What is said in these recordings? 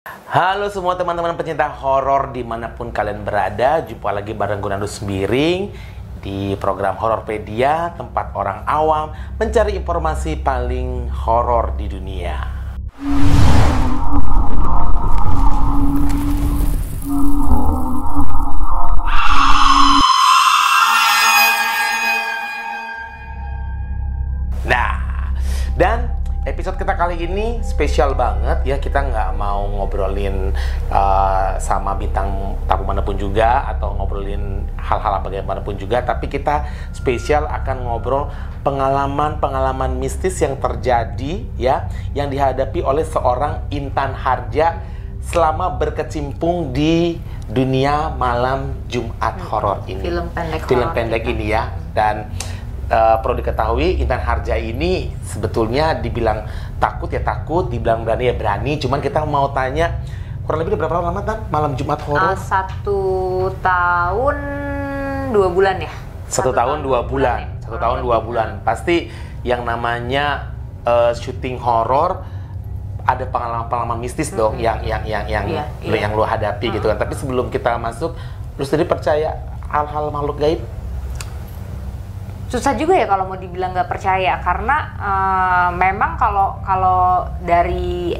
Halo semua teman-teman pecinta horor dimanapun kalian berada. Jumpa lagi bareng gue Nando Sembiring di program Hororpedia, tempat orang awam mencari informasi paling horor di dunia. Nah, dan episode kita kali ini spesial banget ya. Kita nggak mau ngobrolin sama bintang tamu manapun juga atau ngobrolin hal-hal bagaimanapun juga, tapi kita spesial akan ngobrol pengalaman-pengalaman mistis yang terjadi ya, yang dihadapi oleh seorang Intan Hardja selama berkecimpung di dunia malam Jumat horor ini. Film pendek ini ya. Dan perlu diketahui, Intan Hardja ini sebetulnya dibilang takut ya takut, dibilang berani ya berani. Cuman kita mau tanya, kurang lebih berapa lama Tan malam Jumat horor? 1 tahun 2 bulan ya. 1 tahun 2 bulan. 1 tahun 2 bulan. Pasti yang namanya syuting horor ada pengalaman-pengalaman mistis dong yang lo hadapi gitu kan. Tapi sebelum kita masuk, lu sendiri percaya hal-hal makhluk gaib? Susah juga ya kalau mau dibilang nggak percaya, karena memang kalau dari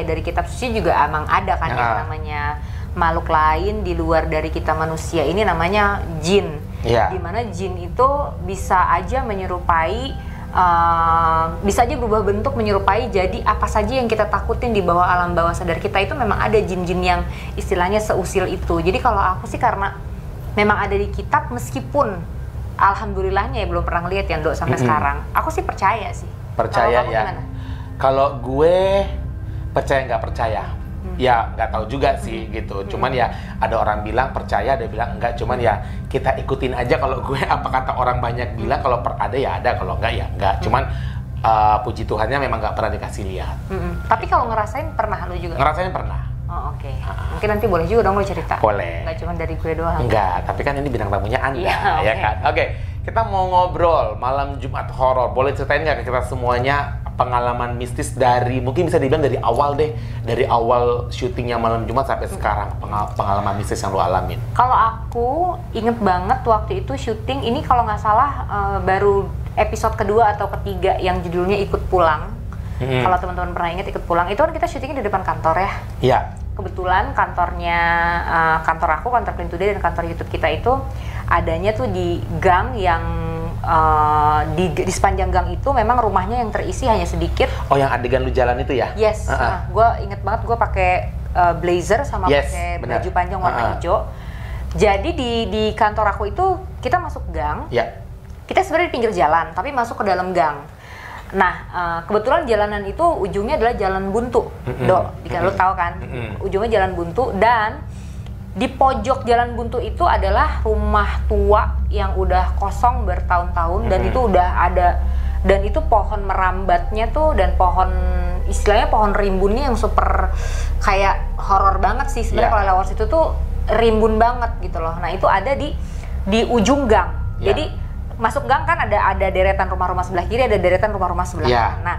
dari kitab suci juga emang ada kan yang namanya makhluk lain di luar dari kita manusia, ini namanya jin. Dimana jin itu bisa aja menyerupai, bisa aja berubah bentuk menyerupai jadi apa saja yang kita takutin di bawah alam bawah sadar kita. Itu memang ada jin-jin yang istilahnya seusil itu. Jadi kalau aku sih karena memang ada di kitab, meskipun alhamdulillahnya ya belum pernah lihat ya Dok sampai sekarang. Aku sih percaya sih. Percaya ya. Kalau gue percaya nggak percaya, ya nggak tahu juga sih gitu. Cuman ya ada orang bilang percaya, ada bilang enggak. Cuman ya kita ikutin aja. Kalau gue apa kata orang banyak bilang, kalau ada ya ada, kalau enggak ya enggak. Cuman puji Tuhannya memang nggak pernah dikasih lihat. Tapi kalau ngerasain pernah lu juga? Ngerasain pernah. Oh, oke. Mungkin nanti boleh juga dong lo cerita. Boleh. Nggak cuma dari gue doang. Enggak, tapi kan ini bintang tamunya Anda, ya kan? Oke, kita mau ngobrol malam Jumat horor. Boleh ceritain nggak ke kita semuanya pengalaman mistis dari, mungkin bisa dibilang dari awal deh, dari awal syutingnya malam Jumat sampai sekarang, pengalaman mistis yang lo alamin. Kalau aku inget banget waktu itu syuting ini, kalau nggak salah baru episode kedua atau ketiga yang judulnya Ikut Pulang. Kalau teman-teman pernah ingat Ikut Pulang, itu kan kita syutingnya di depan kantor ya. Iya. Kebetulan kantornya, kantor aku, kantor Clean Today dan kantor YouTube kita itu adanya tuh di gang yang di sepanjang gang itu memang rumahnya yang terisi hanya sedikit. Oh, yang adegan lu jalan itu ya? Yes. Gue inget banget, gue pakai blazer sama pakai baju panjang warna hijau. Jadi di kantor aku itu kita masuk gang. Kita sebenarnya di pinggir jalan, tapi masuk ke dalam gang. Nah, kebetulan jalanan itu ujungnya adalah jalan buntu, Dok. Lo tahu kan? Ujungnya jalan buntu, dan di pojok jalan buntu itu adalah rumah tua yang udah kosong bertahun-tahun, dan itu udah ada, dan itu pohon merambatnya tuh, dan pohon istilahnya pohon rimbunnya yang super kayak horor banget sih sebenarnya. Kalau lewat situ tuh rimbun banget gitu loh. Nah, itu ada di ujung gang. Jadi masuk gang kan ada deretan rumah-rumah sebelah kiri, ada deretan rumah-rumah sebelah kanan. Nah,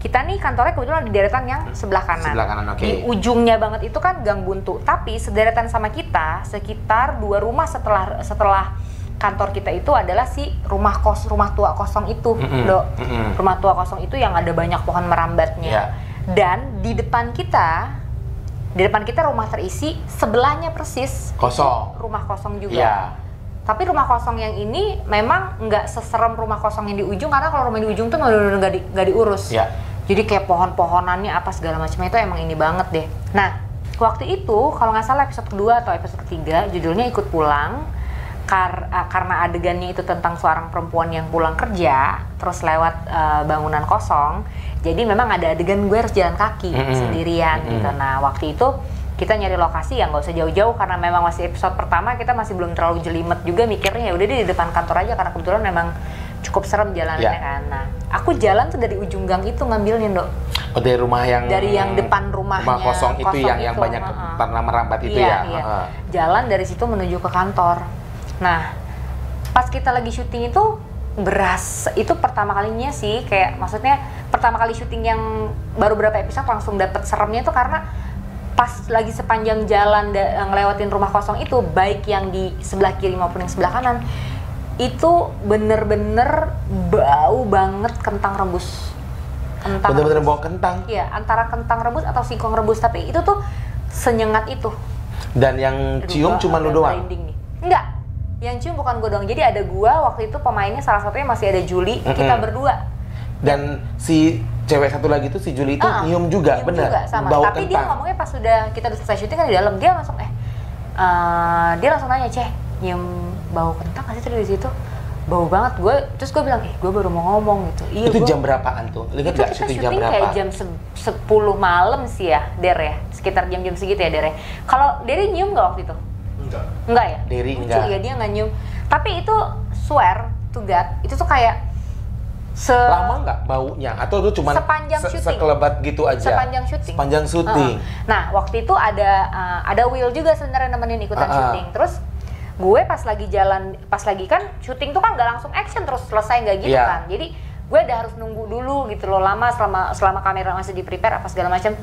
kita nih kantornya kebetulan di deretan yang sebelah kanan. Di ujungnya banget itu kan gang buntu. Tapi sederetan sama kita sekitar 2 rumah setelah kantor kita itu adalah si rumah tua kosong itu, Dok. Rumah tua kosong itu yang ada banyak pohon merambatnya. Dan di depan kita rumah terisi, sebelahnya persis kosong. Rumah kosong juga. Tapi rumah kosong yang ini memang nggak seserem rumah kosong yang di ujung, karena kalau rumah di ujung tuh nggak diurus. Jadi kayak pohon-pohonannya apa segala macamnya itu emang ini banget deh. Nah, waktu itu kalau nggak salah episode kedua atau episode ketiga judulnya Ikut Pulang, karena adegannya itu tentang seorang perempuan yang pulang kerja terus lewat bangunan kosong. Jadi memang ada adegan gue harus jalan kaki sendirian gitu. Nah, waktu itu kita nyari lokasi yang nggak usah jauh-jauh, karena memang masih episode pertama, kita masih belum terlalu jelimet juga mikirnya. Ya udah di depan kantor aja, karena kebetulan memang cukup serem jalannya kan. Nah, aku jalan tuh dari ujung gang itu ngambilnya, Dok. Oh, dari rumah dari yang depan rumahnya rumah kosong itu yang banyak tanah merambat itu ya. Jalan dari situ menuju ke kantor. Nah, pas kita lagi syuting itu itu pertama kalinya sih, kayak maksudnya pertama kali syuting yang baru berapa episode langsung dapet seremnya itu, karena pas lagi sepanjang jalan ngelewatin rumah kosong itu, baik yang di sebelah kiri maupun yang sebelah kanan, itu bener-bener bau banget kentang rebus. Bener-bener bau kentang? Iya, antara kentang rebus atau singkong rebus, tapi itu tuh senyengat itu. Dan yang cium cuma lu doang? Enggak, yang cium bukan gue doang. Jadi ada gua, waktu itu pemainnya salah satunya masih ada Juli, kita berdua. Dan si cewek satu lagi tuh, si Juli itu nyium juga, bener? Juga, sama. Bau tapi kentang. dia ngomongnya pas sudah kita udah selesai syuting kan di dalam, dia langsung dia langsung nanya, "Ceh, nyium bau kentang nggak sih tadi di situ?" Bau banget gue, terus gue bilang, gue baru mau ngomong gitu. Iya, itu jam berapaan tuh? Lihat nggak syuting jam berapa? Kayak jam 10 malam sih ya, Der ya, sekitar jam-jam segitu ya, Der ya. Kalau Derry nyium nggak waktu itu? Enggak ya? Derry lucu enggak. Ya, dia nggak nyium. Tapi itu swear to God, itu tuh kayak lama nggak baunya? Atau itu cuma sepanjang syuting, sekelebat gitu aja? Sepanjang syuting. Nah, waktu itu ada Will juga sebenarnya nemenin ikutan syuting. Terus gue pas lagi kan syuting tuh kan nggak langsung action terus selesai, nggak gitu kan. Jadi gue udah harus nunggu dulu gitu loh, lama selama kamera masih di prepare apa segala macam.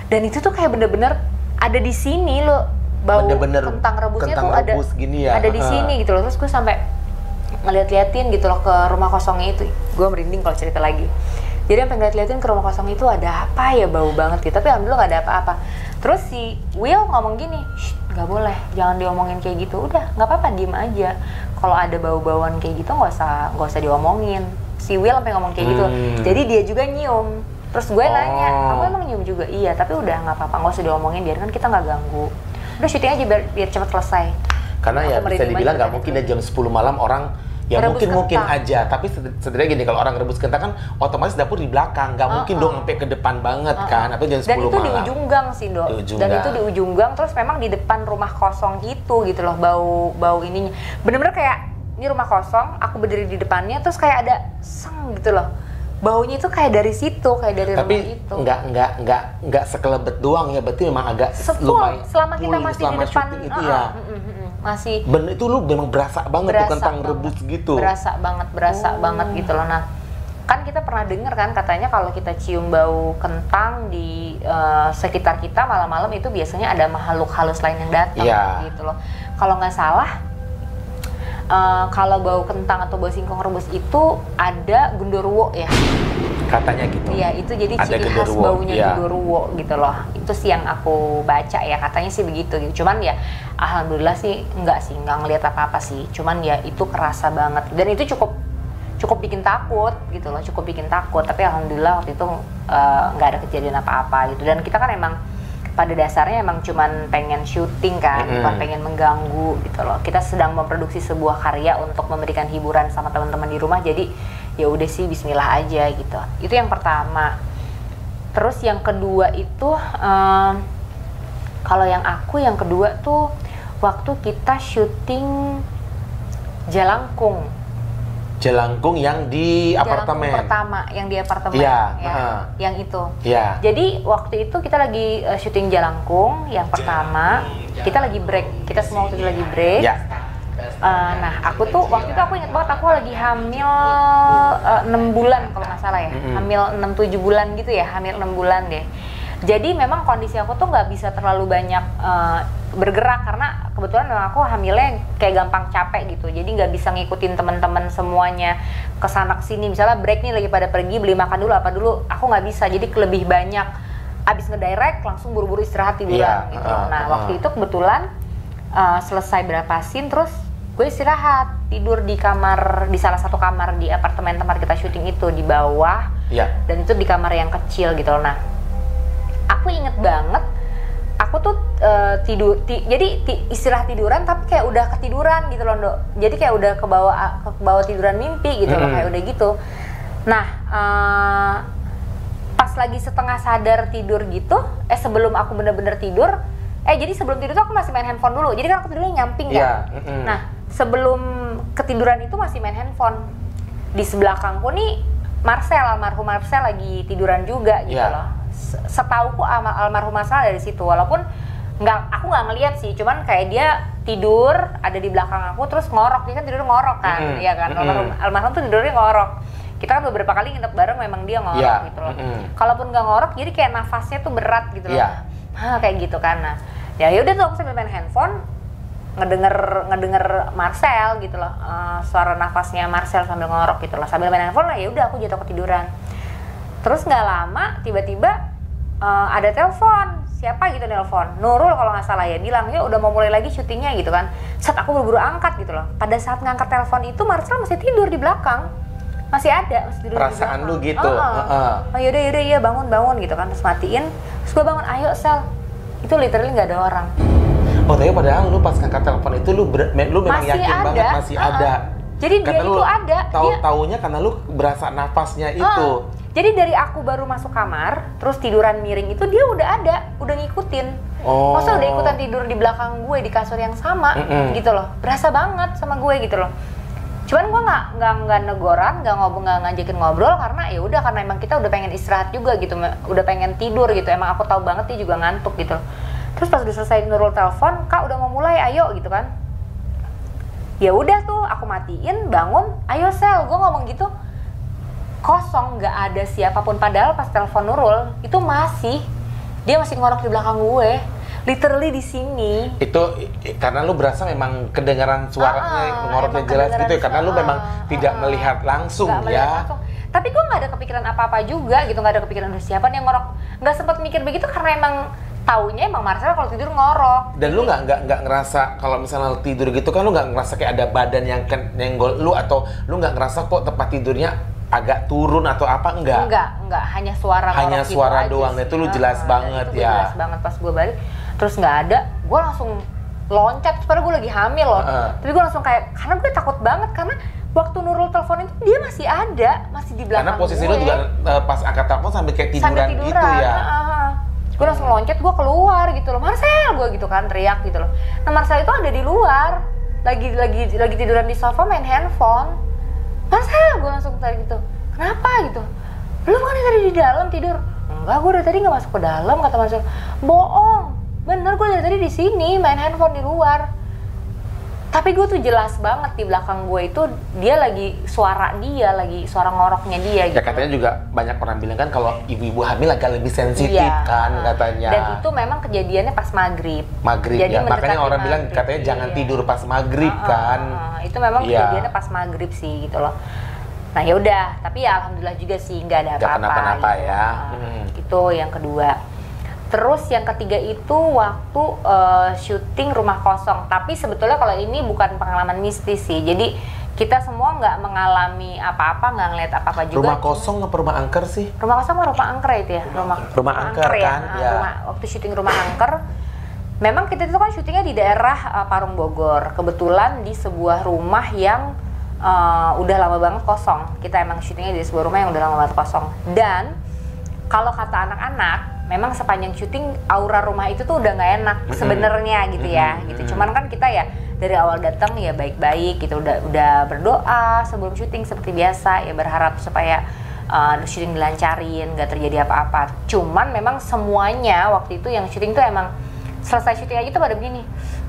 Dan itu tuh kayak bener-bener ada di sini loh, bau kentang rebusnya tuh gini ya? Ada di sini gitu loh. Terus gue sampai ngeliat-liatin gitu loh ke rumah kosongnya itu. Gue merinding kalau cerita lagi. Jadi sampai ngeliat-liatin ke rumah kosong itu, ada apa ya, bau banget gitu. Tapi alhamdulillah nggak ada apa-apa. Terus si Will ngomong gini, nggak boleh, jangan diomongin kayak gitu. Udah, nggak apa-apa, diem aja. Kalau ada bau-bauan kayak gitu nggak usah diomongin. Si Will sampai ngomong kayak gitu. Jadi dia juga nyium. Terus gue nanya, kamu emang nyium juga? Iya, tapi udah nggak apa-apa, nggak usah diomongin, biar kan kita nggak ganggu. Udah syuting aja biar cepet selesai. Karena ya bisa dibilang nggak mungkin ya jam 10 malam orang ya mungkin aja, tapi setidaknya gini, kalau orang rebus kentang kan otomatis dapur di belakang, nggak mungkin dong sampai ke depan banget kan, atau jam 10 malam. Dan itu di ujung gang sih, Dok. Dan itu di ujung gang, terus memang di depan rumah kosong gitu loh, bau ininya. Bener-bener kayak ini rumah kosong, aku berdiri di depannya, terus kayak ada seng gitu loh. Baunya itu kayak dari situ, kayak dari rumah itu. Tapi nggak sekelebet doang ya, berarti memang agak lumayan. Selama kita masih di depan itu ya. Masih itu lu memang berasa banget tuh kentang rebus gitu. Berasa banget gitu loh. Nah, kan kita pernah denger kan katanya kalau kita cium bau kentang di sekitar kita malam-malam itu biasanya ada makhluk halus lain yang datang gitu loh. Kalau nggak salah, kalau bau kentang atau bau singkong rebus itu ada genderuwo ya. Katanya gitu. Iya, itu jadi ciri khas baunya genderuwo gitu loh. Itu sih yang aku baca ya, katanya sih begitu gitu. Cuman ya alhamdulillah sih nggak ngelihat apa-apa sih. Cuman ya itu kerasa banget. Dan itu cukup bikin takut gitu loh, cukup bikin takut. Tapi alhamdulillah waktu itu nggak ada kejadian apa-apa gitu. Dan kita kan emang pada dasarnya emang cuman pengen syuting kan, bukan pengen mengganggu gitu loh. Kita sedang memproduksi sebuah karya untuk memberikan hiburan sama teman-teman di rumah, jadi ya udah sih bismillah aja gitu. Itu yang pertama. Terus yang kedua itu kalau yang kedua tuh waktu kita syuting Jalangkung yang di apartemen. Pertama, yang di apartemen, yang itu. Jadi waktu itu kita lagi syuting Jalangkung yang pertama, kita lagi break, kita semua waktu itu lagi break. Nah, aku tuh waktu itu aku ingat banget aku lagi hamil 6 bulan kalau nggak salah ya, hamil 6-7 bulan gitu ya, hamil 6 bulan deh. Jadi memang kondisi aku tuh nggak bisa terlalu banyak bergerak karena kebetulan memang aku hamilnya kayak gampang capek gitu, jadi nggak bisa ngikutin teman-teman semuanya kesana kesini. Misalnya break nih lagi pada pergi beli makan dulu apa dulu, aku nggak bisa, jadi lebih banyak abis ngedirect langsung buru-buru istirahat tiduran gitu. Nah waktu itu kebetulan selesai berapa scene terus gue istirahat tidur di salah satu kamar di apartemen tempat kita syuting itu di bawah, dan itu di kamar yang kecil gitu loh. Nah aku inget banget aku tuh jadi istilah tiduran tapi kayak udah ketiduran gitu loh, Dok. Jadi kayak udah ke bawah tiduran mimpi gitu loh, kayak udah gitu. Nah pas lagi setengah sadar tidur gitu, sebelum aku bener-bener tidur, jadi sebelum tidur tuh aku masih main handphone dulu. Jadi kan aku tidurnya nyamping kan. Nah sebelum ketiduran itu masih main handphone. Di sebelakangku nih almarhum Marcel lagi tiduran juga gitu loh. Setauku almarhum Marcel dari situ, walaupun aku nggak ngeliat sih, cuman kayak dia tidur ada di belakang aku terus ngorok. Dia kan tidur ngorok kan, ya kan. Almarhum tuh tidurnya ngorok. Kita kan beberapa kali nginep bareng, memang dia ngorok gitu loh. Kalaupun nggak ngorok, jadi kayak nafasnya tuh berat gitu loh. Kayak gitu kan. Nah, ya udah tuh aku sambil main handphone ngedenger Marcel gitu loh, suara nafasnya Marcel sambil ngorok gitu loh, sambil main handphone lah. Ya udah aku jatuh ketiduran. Terus nggak lama tiba-tiba ada telepon, siapa gitu nelpon, Nurul kalau nggak salah ya, bilang ya udah mau mulai lagi syutingnya gitu kan. Saat aku buru-buru angkat gitu loh, pada saat ngangkat telepon itu Marcel masih tidur di belakang, masih tidur perasaan di belakang. lu gitu. Oh yaudah iya bangun gitu kan, terus matiin, terus gue bangun, ayo Sel, itu literally nggak ada orang. Oh tapi padahal lu pas ngangkat telepon itu lu memang Masih yakin ada. banget masih ada. Jadi karena dia itu ada. Taunya karena lu berasa nafasnya itu. Jadi dari aku baru masuk kamar, terus tiduran miring itu dia udah ada, udah ngikutin. Oh. Masa udah ikutan tidur di belakang gue di kasur yang sama, gitu loh. Berasa banget sama gue gitu loh. Cuman gue nggak negoran, nggak ngajakin ngobrol karena ya udah, karena emang kita udah pengen istirahat juga gitu, udah pengen tidur gitu. Emang aku tahu banget dia juga ngantuk gitu. Terus pas udah selesai Nurul telepon, Kak udah mau mulai, ayo gitu kan. Ya udah tuh aku matiin, bangun, ayo Sel, gue ngomong gitu. Kosong, nggak ada siapapun. Padahal pas telepon Nurul itu dia masih ngorok di belakang gue, literally di sini. Itu karena lu berasa memang kedengaran suaranya ngoroknya jelas gitu ya, karena lu memang tidak melihat langsung ya. Tapi gue nggak ada kepikiran apa-apa juga gitu, nggak ada kepikiran siapa nih yang ngorok, nggak sempat mikir begitu karena emang taunya emang Marcel kalau tidur ngorok. Dan lu nggak ngerasa kalau misalnya tidur gitu kan, lu nggak ngerasa kayak ada badan yang nenggol lu, atau lu nggak ngerasa kok tempat tidurnya agak turun atau apa? Enggak, hanya suara hanya gitu suara aja doang. sih. Itu lu jelas banget itu ya. Jelas banget pas gue balik, terus nggak ada, gue langsung loncat. Padahal gue lagi hamil loh, tapi gue langsung kayak, karena gue takut banget karena waktu Nurul telepon itu dia masih ada, masih di belakang. Karena posisi gue. Lu juga pas angkat telepon sambil kayak tiduran gitu ya. Gue langsung loncat, gue keluar gitu loh, Marcel, gue gitu kan teriak gitu loh. Nah Marcel itu ada di luar, lagi tiduran di sofa main handphone. Marcel, gue langsung tadi gitu, kenapa gitu? Lu kan tadi di dalam tidur. Enggak, gue dari tadi nggak masuk ke dalam, kata Marcel. Bohong, bener gue dari tadi di sini main handphone di luar. Tapi gue tuh jelas banget di belakang gue itu dia lagi suara ngoroknya dia gitu. Ya katanya juga banyak orang bilang kan kalau ibu-ibu hamil agak lebih sensitif kan katanya. Dan itu memang kejadiannya pas maghrib. Jadi ya, makanya orang bilang katanya jangan tidur pas maghrib kan. Itu memang kejadiannya pas maghrib sih gitu loh. Nah ya udah, tapi ya alhamdulillah juga sih nggak ada apa-apa. Kenapa-napa gitu. ya. Itu yang kedua. Terus yang ketiga itu waktu syuting Rumah Kosong. Tapi sebetulnya kalau ini bukan pengalaman mistis sih. Jadi kita semua nggak mengalami apa-apa, nggak ngeliat apa-apa juga. Rumah Kosong apa Rumah Angker sih? Rumah Kosong apa Rumah Angker itu ya? Rumah Angker kan? Ya. Waktu syuting Rumah Angker, memang kita itu kan syutingnya di daerah Parung Bogor. Kebetulan di sebuah rumah yang udah lama banget kosong. Kita emang syutingnya di sebuah rumah yang udah lama banget kosong. Dan kalau kata anak-anak, memang sepanjang syuting aura rumah itu tuh udah nggak enak sebenarnya gitu ya, gitu. Cuman kan kita ya dari awal datang ya baik-baik gitu, udah berdoa sebelum syuting seperti biasa ya, berharap supaya syuting dilancarin, nggak terjadi apa-apa. Cuman memang semuanya waktu itu yang syuting tuh emang selesai syuting aja tuh pada begini,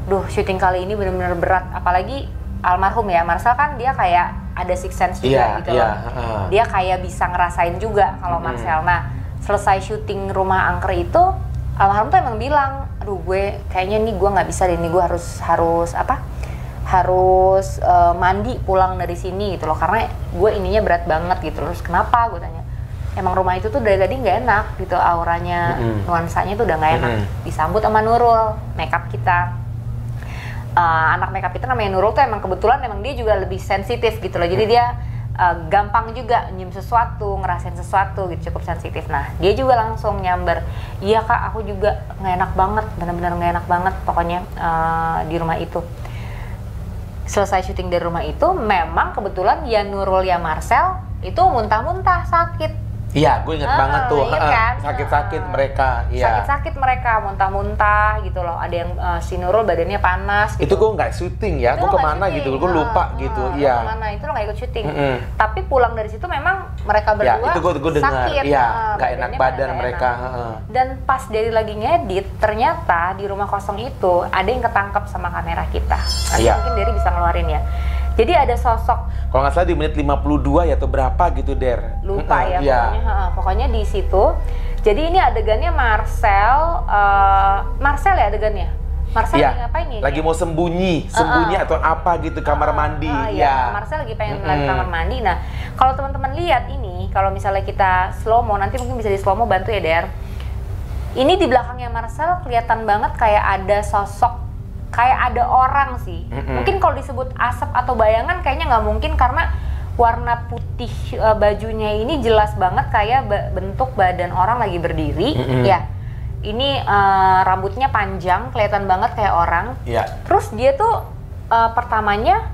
duh syuting kali ini benar-benar berat, apalagi almarhum ya Marcel kan dia kayak ada sixth sense juga gitu loh. Dia kayak bisa ngerasain juga kalau Marcel. Nah selesai syuting Rumah Angker itu, almarhum tuh emang bilang, aduh gue kayaknya nih gue nggak bisa deh, nih gue harus mandi pulang dari sini gitu loh, karena gue ininya berat banget gitu. Terus kenapa, gue tanya, emang rumah itu tuh dari tadi nggak enak gitu, auranya, nuansanya tuh udah nggak enak. Disambut sama Nurul, makeup kita. Anak makeup kita namanya Nurul tuh emang kebetulan emang dia juga lebih sensitif gitu loh, jadi dia gampang juga nyium sesuatu, ngerasain sesuatu gitu, cukup sensitif. Nah dia juga langsung nyamber, iya Kak aku juga nggak enak banget, benar-benar nggak enak banget pokoknya di rumah itu. Selesai syuting dari rumah itu, memang kebetulan ya Nurul ya Marcel itu muntah-muntah sakit. Iya, gue inget banget tuh, kan? sakit-sakit mereka. Iya. Sakit-sakit mereka, muntah-muntah gitu loh. Ada yang si Nurul badannya panas. Gitu. Itu gue nggak syuting ya, gue kemana syuting. Gitu, gue lupa gitu. Iya. Kemana itu lo nggak ikut syuting. Tapi pulang dari situ memang mereka berdua itu gue dengar. sakit, Iya, nggak enak badannya badan nggak mereka. enak. Dan pas dari lagi ngedit, ternyata di rumah kosong itu ada yang ketangkep sama kamera kita. Nanti mungkin Derry bisa ngeluarin ya. Jadi ada sosok, kalau nggak salah di menit 52 ya atau berapa gitu, Der. lupa ya, pokoknya di situ. Jadi ini adegannya Marcel ya adegannya. Marcel lagi ngapain nih? Lagi mau sembunyi atau apa gitu, kamar mandi. Marcel lagi pengen ngeliat kamar mandi. Nah, kalau teman-teman lihat ini, kalau misalnya kita slow mo, nanti mungkin bisa di slow mo, bantu ya Der. Ini di belakangnya Marcel kelihatan banget kayak ada sosok, kayak ada orang sih. Mungkin kalau disebut asap atau bayangan kayaknya nggak mungkin karena warna putih bajunya ini jelas banget kayak bentuk badan orang lagi berdiri. Ya. Ini rambutnya panjang, kelihatan banget kayak orang. Terus dia tuh pertamanya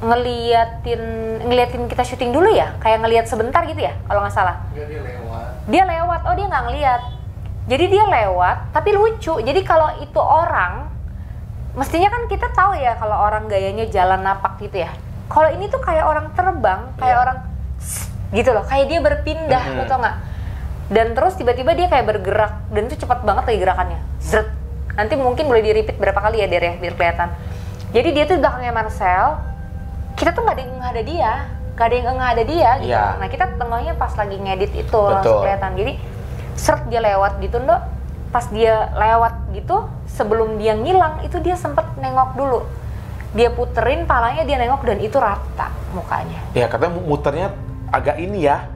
ngeliatin kita syuting dulu ya, kayak ngeliat sebentar gitu ya, kalau nggak salah. Dia lewat. Oh, dia nggak ngeliat. Jadi dia lewat, tapi lucu. Jadi kalau itu orang, mestinya kan kita tahu ya kalau orang gayanya jalan napak gitu ya. Kalau ini tuh kayak orang terbang, kayak orang gitu loh, kayak dia berpindah, lo tau nggak? Dan terus tiba-tiba dia kayak bergerak, dan itu cepat banget lagi gerakannya. Zret. Nanti mungkin boleh di-repeat berapa kali ya Der ya, biar kelihatan. Jadi dia tuh belakangnya Marcel, kita tuh nggak ada yang nggak ada dia gitu. Nah kita tengahnya pas lagi ngedit itu langsung kelihatan. Jadi seret dia lewat gitu, Ndok. Pas dia lewat gitu, sebelum dia ngilang, itu dia sempet nengok dulu. Dia puterin palanya, dia nengok, dan itu rata mukanya. Ya katanya muternya agak ini ya,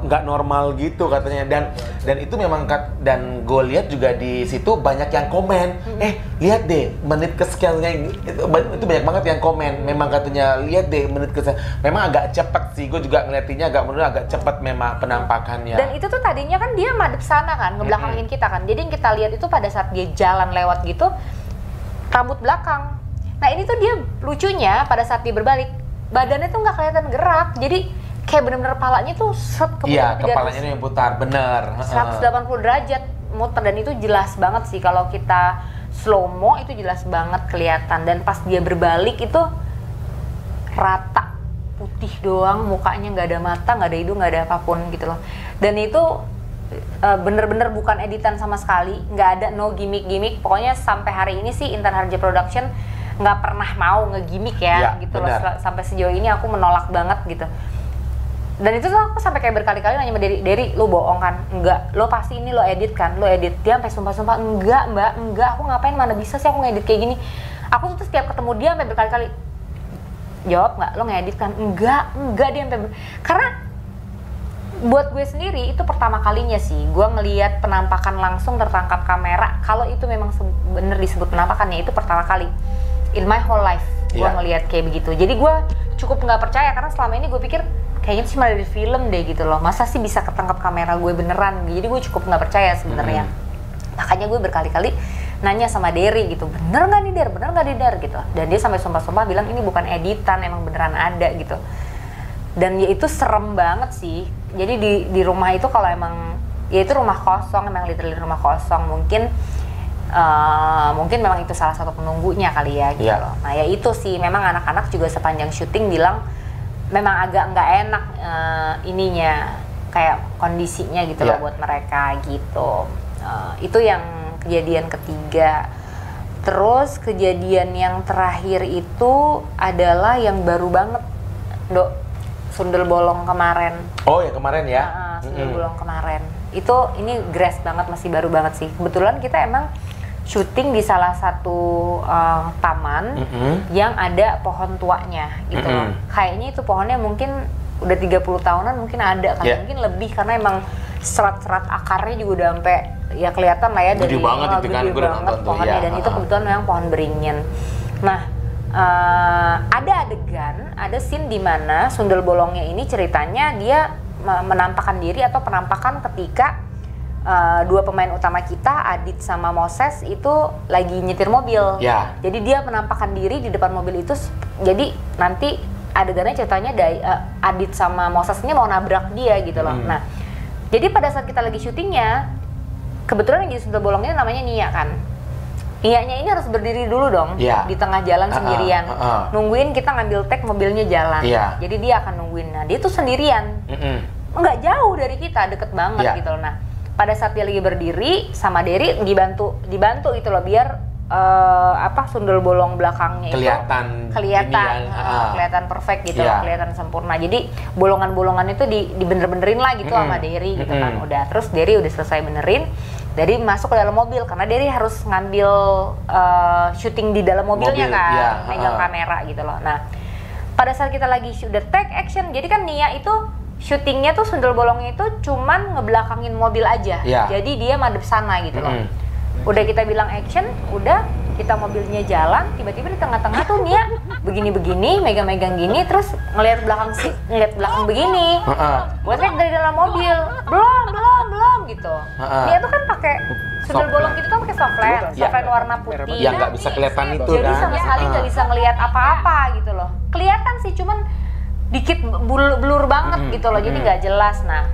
nggak normal gitu katanya, dan itu memang dan gue lihat juga di situ banyak yang komen, lihat deh menit kesekiannya itu banyak banget yang komen, memang katanya lihat deh menit kesekian, memang agak cepet sih, gue juga ngeliatinnya agak cepet memang penampakannya. Dan itu tuh tadinya kan dia madep sana kan, ngebelakangin kita kan, jadi yang kita lihat itu pada saat dia jalan lewat gitu, rambut belakang. Nah ini tuh dia lucunya pada saat dia berbalik, badannya tuh nggak kelihatan gerak, jadi kayak bener-bener palanya tuh set ke kepalanya yang putar, bener 180 derajat muter, dan itu jelas banget sih kalau kita slow mo, itu jelas banget kelihatan. Dan pas dia berbalik itu rata, putih doang, mukanya nggak ada mata, nggak ada hidung, nggak ada apapun gitu loh. Dan itu bener-bener bukan editan sama sekali, nggak ada, no gimmick. Pokoknya sampai hari ini sih Intan Harja Production nggak pernah mau ngegimmick ya gitu loh. Sampai sejauh ini aku menolak banget gitu. Dan itu tuh aku sampai kayak berkali-kali nanya sama Derry, lo bohong kan? Enggak, lo pasti ini lo edit kan? Lo edit. Dia sampai sumpah-sumpah, enggak mbak, enggak, aku ngapain, mana bisa sih aku ngedit kayak gini. Aku tuh setiap ketemu dia sampai berkali-kali, jawab nggak, lo ngedit kan? Enggak dia sampai karena buat gue sendiri itu pertama kalinya sih gue ngelihat penampakan langsung tertangkap kamera. Kalau itu memang bener disebut penampakannya, itu pertama kali in my whole life gue ngelihat kayak begitu. Jadi gue cukup nggak percaya karena selama ini gue pikir kayaknya itu cuma dari film deh gitu loh, masa sih bisa ketangkap kamera gue beneran. Jadi gue cukup nggak percaya sebenarnya. Makanya gue berkali-kali nanya sama Derry gitu, bener nggak nih Der gitu. Dan dia sampai sumpah-sumpah bilang ini bukan editan, emang beneran ada gitu. Dan ya itu serem banget sih. Jadi di rumah itu kalau emang ya itu rumah kosong, emang literally rumah kosong, mungkin memang itu salah satu penunggunya kali ya gitu loh. Nah ya itu sih, memang anak-anak juga sepanjang syuting bilang memang agak nggak enak ininya, kayak kondisinya gitu loh buat mereka gitu. Itu yang kejadian ketiga. Terus kejadian yang terakhir itu adalah yang baru banget, Dok, Sundel Bolong kemarin. Oh ya kemarin ya? Sundel Bolong kemarin. Itu ini grass banget, masih baru banget sih. Kebetulan kita emang syuting di salah satu taman yang ada pohon tuanya gitu loh. Kayaknya itu pohonnya mungkin udah 30 tahunan mungkin ada kan, mungkin lebih karena emang serat-serat akarnya juga udah sampai ya kelihatan lah ya gede dari banget itu kan, gede banget pohonnya dan itu kebetulan memang pohon beringin. Nah ada adegan, ada scene di mana Sundel Bolongnya ini ceritanya dia menampakkan diri atau penampakan ketika dua pemain utama kita, Adit sama Moses itu lagi nyetir mobil. Jadi dia menampakkan diri di depan mobil itu. Jadi nanti adegannya ceritanya Adit sama Moses ini mau nabrak dia gitu loh. Nah, jadi pada saat kita lagi syutingnya, kebetulan yang jadi Sundel Bolongnya namanya Nia kan. Ianya ini harus berdiri dulu dong di tengah jalan sendirian. Nungguin kita ngambil tag mobilnya jalan. Jadi dia akan nungguin. Nah dia tuh sendirian. Nggak jauh dari kita, deket banget gitu loh. Nah pada saat dia lagi berdiri sama Derry dibantu gitu loh biar sundel bolong belakangnya kelihatan perfect gitu loh, kelihatan sempurna. Jadi bolongan-bolongan itu dibener-benerin lah gitu sama Derry gitu kan. Udah terus Derry udah selesai benerin. Derry masuk ke dalam mobil karena Derry harus ngambil syuting di dalam mobilnya kan, megang kamera gitu loh. Nah, pada saat kita lagi udah take action, jadi kan Nia itu syutingnya tuh sundel bolongnya itu cuman ngebelakangin mobil aja. Jadi dia madep sana gitu loh. Udah kita bilang action, udah kita mobilnya jalan, tiba-tiba di tengah-tengah tuh Nia begini-begini, megang-megang gini, terus ngelihat belakang begini. Gue teriak dari dalam mobil, belum gitu. Nia tuh kan pakai sundel bolong gitu kan pakai softland warna putih. Yang nggak bisa kelihatan itu jadi kan. sama sekali nggak bisa ngelihat apa-apa gitu loh. Kelihatan sih, cuman dikit blur banget gitu loh, jadi nggak jelas. Nah,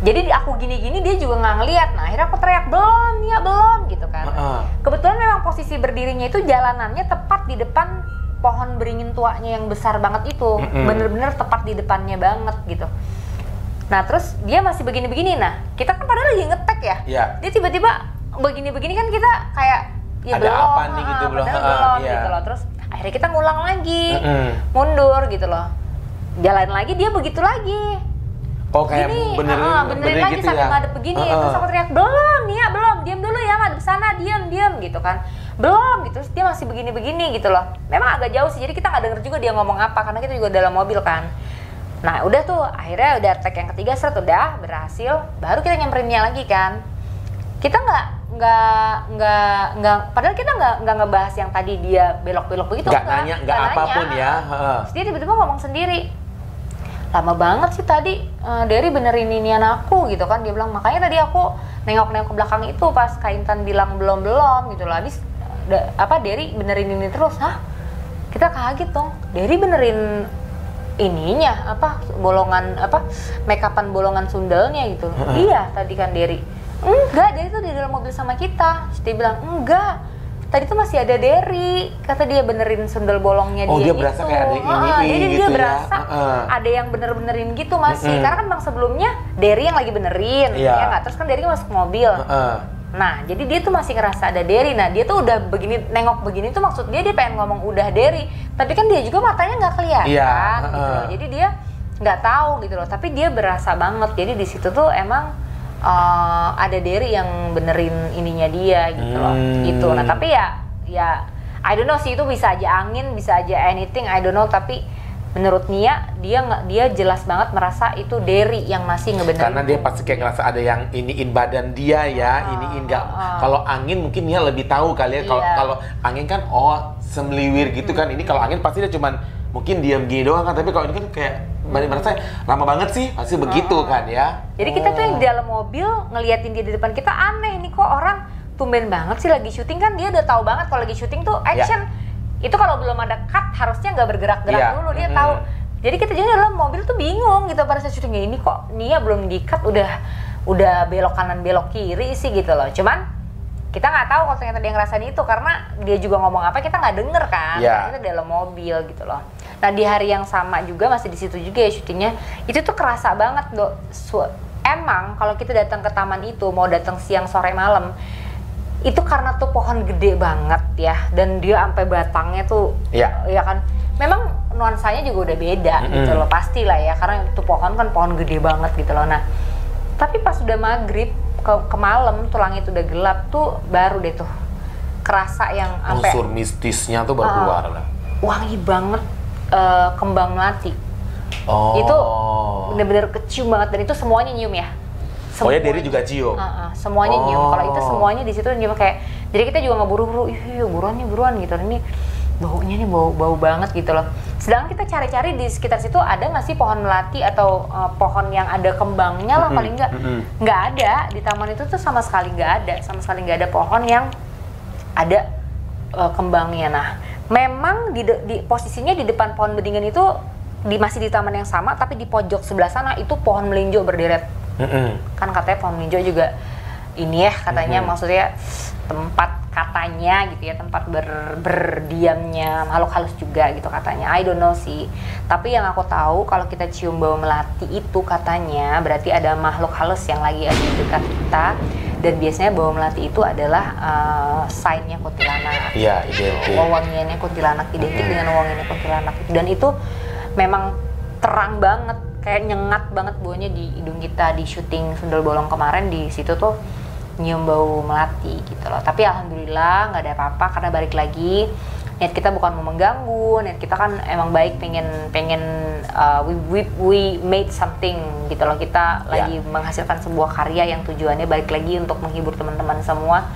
jadi aku gini-gini dia juga nggak ngelihat. Nah akhirnya aku teriak belum gitu kan. Kebetulan memang posisi berdirinya itu jalanannya tepat di depan pohon beringin tuanya yang besar banget itu, bener-bener tepat di depannya banget gitu. Nah terus dia masih begini-begini. Nah kita kan padahal lagi ngetek ya. Dia tiba-tiba begini-begini kan kita kayak ya ada belum, apa nih gitu belum gitu loh. Terus akhirnya kita ngulang lagi, mundur gitu loh. Jalan lagi dia begitu lagi. Oh kayak gini, benerin lagi gitu sampai ya? madep begini. Terus aku teriak belum, diam dulu ya, madep sana, diam gitu kan. Belum gitu, terus dia masih begini-begini gitu loh. Memang agak jauh sih, jadi kita nggak denger juga dia ngomong apa karena kita juga dalam mobil kan. Nah udah tuh, akhirnya udah tag yang ketiga udah berhasil, baru kita nyamperin Nia lagi kan. Kita nggak, padahal kita nggak ngebahas yang tadi dia belok-belok begitu. Nggak nanya apapun ya. Terus dia tiba-tiba ngomong sendiri, lama banget sih tadi Derry benerin inian aku gitu kan. Dia bilang makanya tadi aku nengok-nengok ke belakang itu pas Kak Intan bilang belum gitu loh. Habis Derry benerin ini terus. Kita kaget dong, Derry benerin ininya bolongan make-upan bolongan sundelnya gitu. Iya tadi kan Derry Derry tuh di dalam mobil sama kita. Terus dia bilang enggak, tadi tuh masih ada Derry, kata dia benerin sundel bolongnya dia berasa itu. Kayak ada ini Dia gitu berasa ada yang benerin gitu masih. Karena kan bang sebelumnya Derry yang lagi benerin, ya nggak. Terus kan Derry masuk mobil. Nah, jadi dia tuh masih ngerasa ada Derry. Nah, dia tuh udah begini, nengok begini tuh maksud dia pengen ngomong udah Derry. Tapi kan dia juga matanya nggak kelihatan gitu loh. Jadi dia nggak tahu gitu loh. Tapi dia berasa banget. Jadi di situ tuh emang ada Derry yang benerin ininya dia gitu loh. Gitu. Nah, tapi ya I don't know sih, itu bisa aja angin, bisa aja anything, I don't know. Tapi menurut Nia, dia jelas banget merasa itu Derry yang masih ngebenerin. Karena dia pasti kayak ngerasa ada yang iniin badan dia ya, iniin nggak. Kalau angin mungkin Nia lebih tahu kali ya. Kalau angin kan semeliwir gitu kan. Ini kalau angin pasti dia cuman mungkin diam gini doang kan. Tapi kalau ini kan kayak merasa lama banget sih, pasti begitu kan ya. Jadi kita tuh yang di dalam mobil ngeliatin dia di depan kita, aneh nih kok orang tumben banget sih lagi syuting. Kan dia udah tahu banget kalau lagi syuting tuh action. Itu kalau belum ada cut harusnya nggak bergerak-gerak dulu, dia tahu. Jadi kita juga dalam mobil tuh bingung gitu pada saat syutingnya, ini kok Nia belum di cut udah belok kanan belok kiri sih gitu loh. Cuman kita nggak tahu kalau ternyata dia ngerasain itu karena dia juga ngomong apa kita nggak denger kan. Kita dalam mobil gitu loh. Nah di hari yang sama juga masih di situ juga ya syutingnya. Itu tuh kerasa banget emang kalau kita datang ke taman itu mau datang siang sore malam itu karena tuh pohon gede banget ya, dan dia sampai batangnya tuh ya kan memang nuansanya juga udah beda gitu loh, pasti lah ya karena itu pohon gede banget gitu loh. Nah tapi pas udah maghrib ke malam tuh langit udah gelap tuh baru deh tuh kerasa yang sampai unsur mistisnya tuh baru keluar lah. Wangi banget kembang melati. Itu bener-bener kecium banget dan itu semuanya nyium ya. Semuanya Derry juga cium. Semuanya nyium. Kalau itu semuanya di situ nyium kayak. Jadi kita juga nggak buru-buru, buruan gitu. Ini baunya nih bau banget gitu loh. Sedangkan kita cari-cari di sekitar situ ada nggak sih pohon melati atau pohon yang ada kembangnya lah paling nggak ada di taman itu tuh sama sekali nggak ada pohon yang ada kembangnya. Nah memang di posisinya di depan pohon beringin itu masih di taman yang sama tapi di pojok sebelah sana itu pohon melinjo berderet. Kan katanya pohon melinjo juga ini ya katanya, maksudnya tempat katanya gitu ya, tempat berdiamnya makhluk halus juga gitu katanya. I don't know sih. Tapi yang aku tahu kalau kita cium bau melati itu katanya berarti ada makhluk halus yang lagi ada di dekat kita. Dan biasanya bau melati itu adalah sign-nya kuntilanak. Iya, identik. Wewangiannya kuntilanak, identik dengan wewangiannya kuntilanak. Dan itu memang terang banget, kayak nyengat banget baunya di hidung kita di syuting Sundel Bolong kemarin. Di situ tuh nyium bau melati gitu loh. Tapi alhamdulillah nggak ada apa-apa karena balik lagi niat kita bukan mau mengganggu, niat kita kan emang baik, pengen we made something gitu loh. Kita lagi menghasilkan sebuah karya yang tujuannya balik lagi untuk menghibur teman-teman semua.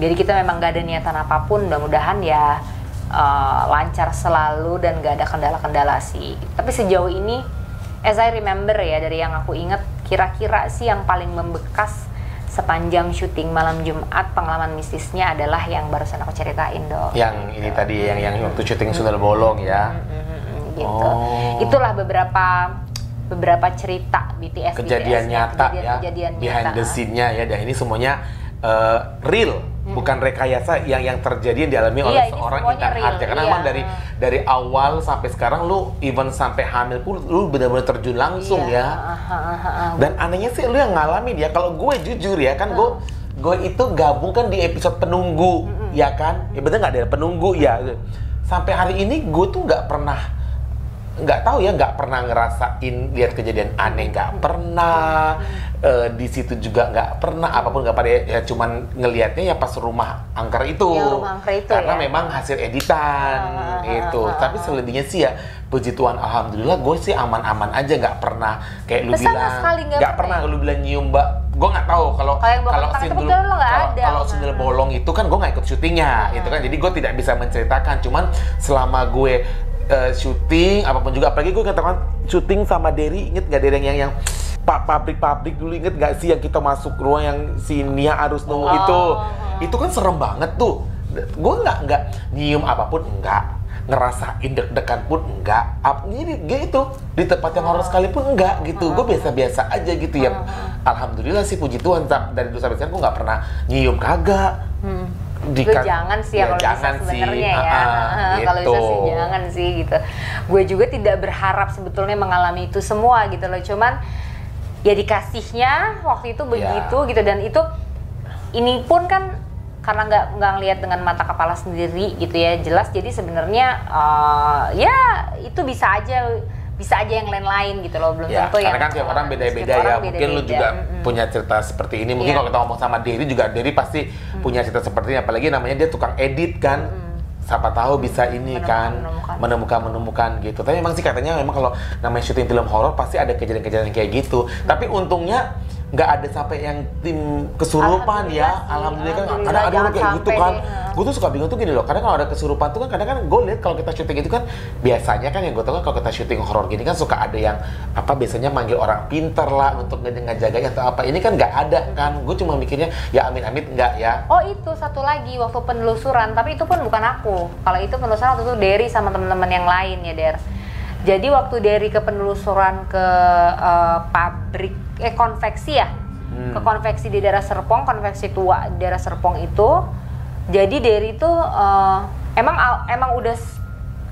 Jadi kita memang nggak ada niatan apapun, mudah-mudahan ya lancar selalu dan nggak ada kendala-kendala sih. Tapi sejauh ini as I remember ya, dari yang aku ingat, kira-kira sih yang paling membekas sepanjang syuting malam Jumat pengalaman mistisnya adalah yang barusan aku ceritain dong. Yang ini tadi yang waktu syuting Sundel Bolong ya. Gitu. Itulah beberapa cerita BTS kejadian nyata kejadian behind nyata. the scene-nya ya, dan ini semuanya real, bukan rekayasa yang terjadi yang dialami oleh seorang Intan Harja. Karena memang dari awal sampai sekarang lu even sampai hamil pun lu benar-benar terjun langsung ya. Dan anehnya sih lu yang ngalamin ya. Kalau gue jujur ya kan, gue itu gabung kan di episode penunggu ya kan. Ya bener nggak ada penunggu ya. Sampai hari ini gue tuh nggak pernah ngerasain lihat kejadian aneh, nggak pernah. Di situ juga nggak pernah, apapun nggak pada ya, cuman ngelihatnya ya pas rumah angker itu, karena memang hasil editan itu. Tapi selebihnya sih ya puji Tuhan, alhamdulillah gue sih aman-aman aja, nggak pernah kayak lu bilang, nggak pernah lu bilang nyium mbak. Gue nggak tahu kalau Sundel Bolong itu kan gue nggak ikut syutingnya itu kan, jadi gue tidak bisa menceritakan. Cuman selama gue syuting apapun juga, apalagi gue katakan syuting sama Derry, inget nggak Derry yang pabrik dulu, inget nggak sih yang kita masuk ruang yang si Nia Arusno itu kan serem banget tuh. Gue nggak nyium apapun, enggak ngerasain deg-degan pun enggak, ini gitu di tempat yang horor sekalipun enggak gitu. Gue biasa-biasa aja gitu ya. Alhamdulillah sih puji Tuhan, dari dulu sampai sekarang gue nggak pernah nyium, kagak. Jangan sih ya, kalau bisa sebenarnya ya. Kalau bisa sih jangan sih gitu. Gue juga tidak berharap sebetulnya mengalami itu semua gitu loh. Cuman ya dikasihnya waktu itu begitu gitu, dan ini pun kan karena nggak ngelihat dengan mata kepala sendiri gitu ya, jelas. Jadi sebenarnya ya itu bisa aja yang lain-lain gitu loh, belum tentu ya. Karena kan tiap orang beda-beda ya. Mungkin lu juga punya cerita seperti ini. Mungkin kalau kita ngomong sama Derry juga, Derry pasti punya cerita seperti ini. Apalagi namanya dia tukang edit kan. Siapa tahu bisa menemukan gitu. Tapi memang sih katanya memang kalau namanya syuting film horor pasti ada kejadian-kejadian kayak gitu. Tapi untungnya nggak ada sampai yang tim kesurupan ya. Alhamdulillah kan. Kadang ada orang kayak gitu kan. Gue tuh suka bingung tuh gini loh. Kadang kalau ada kesurupan tuh kan, kadang kan gue lihat kalau kita syuting itu kan biasanya kan yang gue tahu kan kalau kita syuting horor gini kan suka ada yang biasanya manggil orang pinter lah untuk ngejaganya atau apa. Ini kan nggak ada kan. Gue cuma mikirnya ya amit-amit nggak ya. Oh itu satu lagi waktu penelusuran, tapi itu pun bukan aku. Kalau itu penelusuran waktu itu Derry sama teman-teman yang lain ya Der. Jadi waktu Derry ke penelusuran ke pabrik konveksi ya, ke konveksi di daerah Serpong, konveksi tua di daerah Serpong itu. Jadi Derry itu emang udah,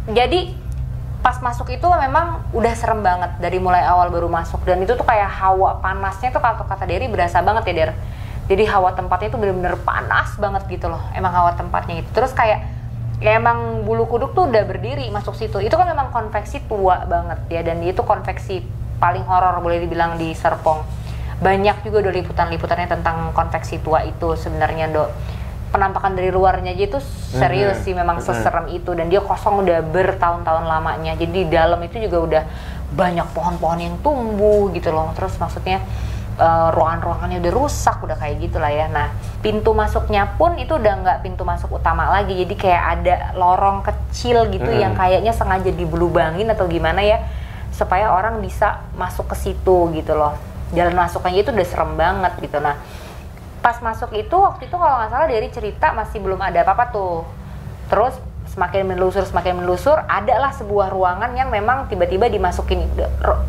jadi pas masuk itu memang udah serem banget dari mulai awal baru masuk, dan itu tuh kayak hawa panasnya tuh kalau kata Derry berasa banget ya Der. Jadi hawa tempatnya itu bener-bener panas banget gitu loh, emang hawa tempatnya itu. Terus kayak ya emang bulu kuduk tuh udah berdiri masuk situ. Itu kan memang konveksi tua banget ya, dan itu konveksi paling horor boleh dibilang di Serpong. Banyak juga udah liputan-liputannya tentang konveksi tua itu sebenarnya Dok. Penampakan dari luarnya aja itu serius sih, memang seserem itu, dan dia kosong udah bertahun-tahun lamanya. Jadi di dalam itu juga udah banyak pohon-pohon yang tumbuh gitu loh. Terus maksudnya ruangan-ruangannya udah rusak, udah kayak gitulah ya. Nah, pintu masuknya pun itu udah nggak pintu masuk utama lagi, jadi kayak ada lorong kecil gitu yang kayaknya sengaja dibelubangin atau gimana ya, supaya orang bisa masuk ke situ gitu loh. Jalan masuknya itu udah serem banget gitu. Nah, pas masuk itu waktu itu kalau nggak salah dari cerita masih belum ada apa-apa tuh. Terus semakin menelusur, adalah sebuah ruangan yang memang tiba-tiba dimasukin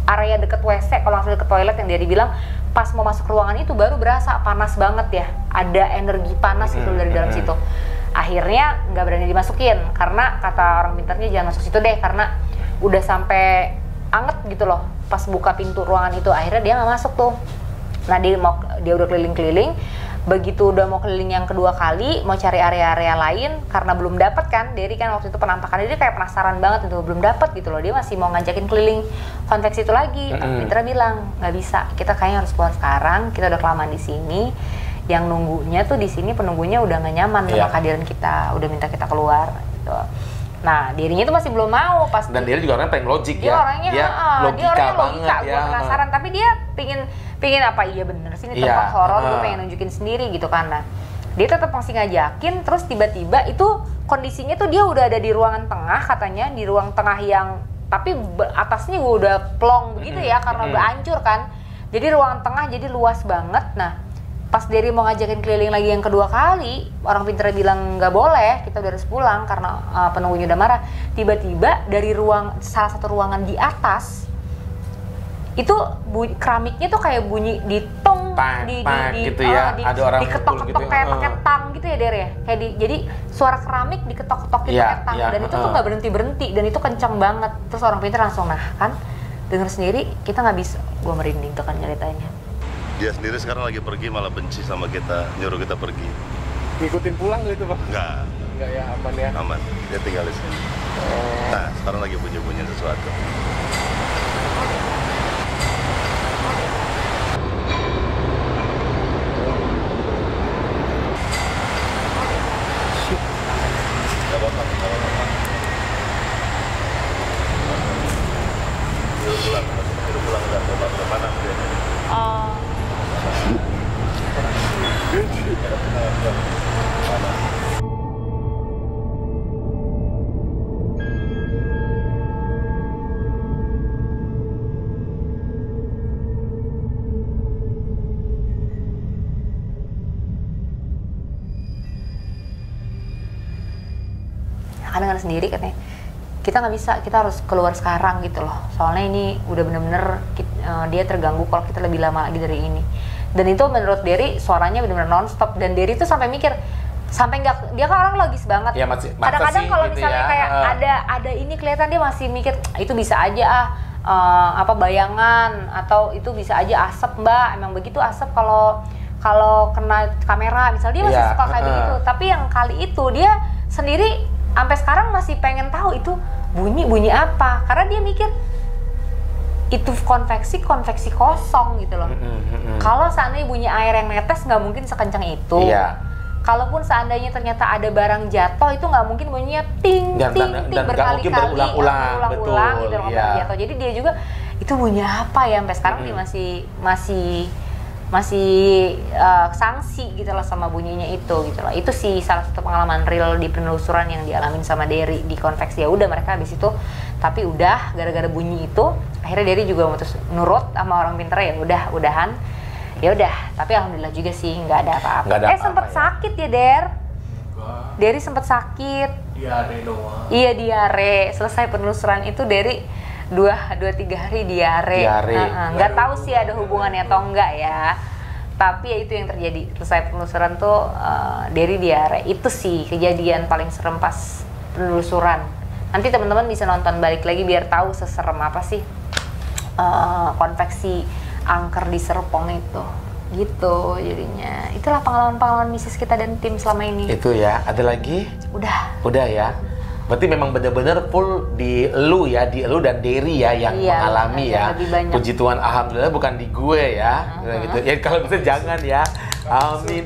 area deket WC, kalau nggak salah deket toilet, yang dia dibilang pas mau masuk ruangan itu baru berasa panas banget ya, ada energi panas gitu dari dalam situ. Akhirnya nggak berani dimasukin karena kata orang pintarnya jangan masuk situ deh karena udah sampai anget gitu loh pas buka pintu ruangan itu. Akhirnya dia nggak masuk tuh. Nah dia udah keliling-keliling. Begitu udah mau keliling yang kedua kali, mau cari area-area lain karena belum dapat kan. Derry kan waktu itu penampakannya dia kayak penasaran banget itu, belum dapat gitu loh. Dia masih mau ngajakin keliling konveksi itu lagi. Mitra bilang nggak bisa, kita kayaknya harus keluar sekarang. Kita udah kelamaan di sini. Yang nunggunya tuh di sini penunggunya udah nggak nyaman sama kehadiran kita, udah minta kita keluar gitu. Nah, dirinya tuh masih belum mau pas. Dan dia juga orangnya paling logik dia ya. Orangnya, dia orangnya logika, banget gue penasaran. Tapi dia pingin apa iya bener sih ini tempat horor, gue pengen nunjukin sendiri gitu kan. Nah, dia tetap masih ngajakin, terus tiba-tiba itu kondisinya tuh dia udah ada di ruangan tengah katanya, di ruang tengah yang tapi atasnya gue udah plong begitu ya karena udah hancur kan. Jadi ruangan tengah jadi luas banget. Nah, pas Derry mau ngajakin keliling lagi yang kedua kali, orang pintarnya bilang nggak boleh, kita udah harus pulang karena penunggunya udah marah. Tiba-tiba dari salah satu ruangan di atas itu keramiknya tuh kayak bunyi ditong, gitu ya. Ada orang diketok-ketok gitu, kayak pakai tang gitu ya Der ya. Kayak jadi suara keramik diketok-ketok gitu pakai tang dan itu tuh nggak berhenti dan itu kenceng banget. Terus orang pintar langsung kan denger sendiri, kita nggak bisa. Gue merinding tuh kan ceritanya. Dia sendiri sekarang lagi pergi malah benci sama kita, nyuruh kita pergi. Ngikutin pulang gitu Pak? Enggak ya, aman ya? Aman, dia tinggal di sini. Nah, sekarang lagi bunyi-bunyi sesuatu. Gak apa-apa. Tidur pulang, udah panas dia. Dengar sendiri katanya kita nggak bisa, kita harus keluar sekarang gitu loh, soalnya ini udah bener-bener dia terganggu kalau kita lebih lama lagi dari ini. Dan itu menurut Derry suaranya bener-bener nonstop dan Derry tuh sampai mikir sampai nggak, dia kan orang logis banget ya, kadang-kadang kalau gitu misalnya ya, kayak ada ini kelihatan dia masih mikir itu bisa aja apa bayangan atau itu bisa aja asap mbak, emang begitu asap kalau kena kamera misalnya, dia masih suka kayak begitu. Tapi yang kali itu dia sendiri sampai sekarang masih pengen tahu itu bunyi apa, karena dia mikir itu konveksi kosong gitu loh. Kalau seandainya bunyi air yang netes nggak mungkin sekencang itu. Kalaupun seandainya ternyata ada barang jatuh itu nggak mungkin bunyinya ting berkali-kali berulang-ulang gitu loh jatuh. Jadi dia juga itu bunyi apa ya, sampai sekarang dia masih sanksi gitu loh sama bunyinya itu gitu loh. Itu sih salah satu pengalaman real di penelusuran yang dialamin sama Derry di konveksi. Ya udah mereka habis itu, tapi udah gara-gara bunyi itu akhirnya Derry juga terus nurut sama orang pinter, ya udahan. Ya udah, tapi alhamdulillah juga sih nggak ada apa-apa. Sempet sakit ya Derry sempet sakit. Diare doang. Iya diare. Selesai penelusuran itu Derry 2-3 hari diare. Nggak tahu sih ada hubungannya atau enggak ya. Tapi ya itu yang terjadi. Selesai penelusuran tuh Derry diare. Itu sih kejadian paling serem pas penelusuran. Nanti teman-teman bisa nonton balik lagi biar tahu seserem apa sih konveksi angker di Serpong itu. Gitu jadinya. Itulah pengalaman-pengalaman mistis kita dan tim selama ini. Itu ya. Ada lagi? Udah ya. Berarti memang benar-benar full di elu dan Derry ya yang mengalami ya. Puji Tuhan, alhamdulillah bukan di gue ya. Gitu. Ya kalau bisa jangan ya. Amin.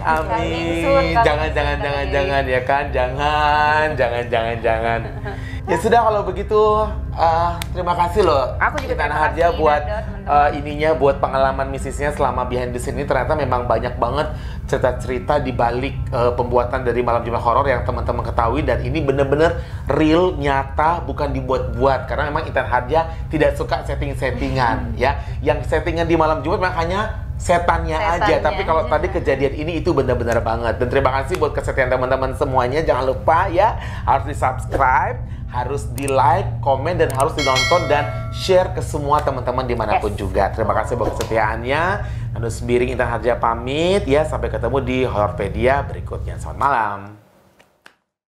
Jangan ya kan. Jangan. Ya sudah kalau begitu, terima kasih loh Intan Harja buat buat pengalaman mistisnya selama behind the scene ini. Ternyata memang banyak banget cerita-cerita di balik pembuatan dari Malam Jumat Horor yang teman-teman ketahui, dan ini bener-bener real, nyata, bukan dibuat-buat. Karena memang Intan Harja tidak suka setting-settingan ya. Yang settingan di Malam Jumat memang hanya setannya aja, tapi kalau tadi kejadian ini itu benar-benar banget. Dan terima kasih buat kesetiaan teman-teman semuanya. Jangan lupa ya harus di subscribe, harus di-like, komen, dan harus dinonton dan share ke semua teman-teman dimanapun juga. Terima kasih buat kesetiaannya. Anus Biring Intan Harja pamit ya, sampai ketemu di Hororpedia berikutnya. Selamat malam.